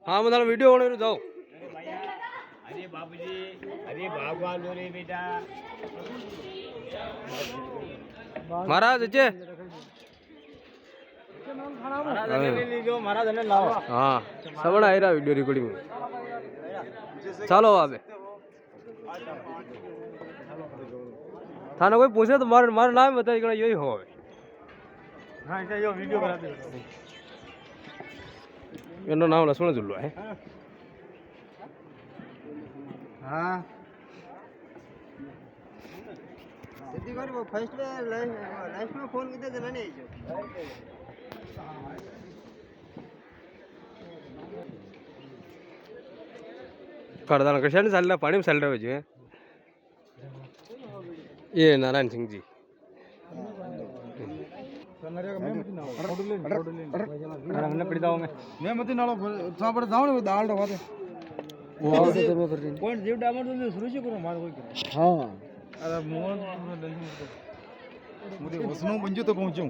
हाँ मैं वीडियो बने जाओ अरे बाबूजी अरे भागवा लो रे बेटा महाराज अच्छे महाराज ने ले लीजिए महाराज ने लाओ हाँ सबड़ा आई रहा वीडियो रिकॉर्डिंग में चलो आवे थाना कोई पूछे तो मार मार नाम बता इकड़ा यही हो हां क्या यो वीडियो बना दे એનો નામ લસણ જુલ્લો હે हां सीधी कर वो फर्स्ट में लाइफ में फोन किते जना नहीं जो करदाना कशाने चालला पाणी चाललं पाहिजे ये नारायण सिंह जी हमने पड़ी दाव में मैं मत नालो सा पर जाओ ने दाल डवा दे वो पॉइंट जीव डामर तो शुरू से करो मार कोई हां अरे मोहन मुझे वसनो बंजो तो पहुंचूं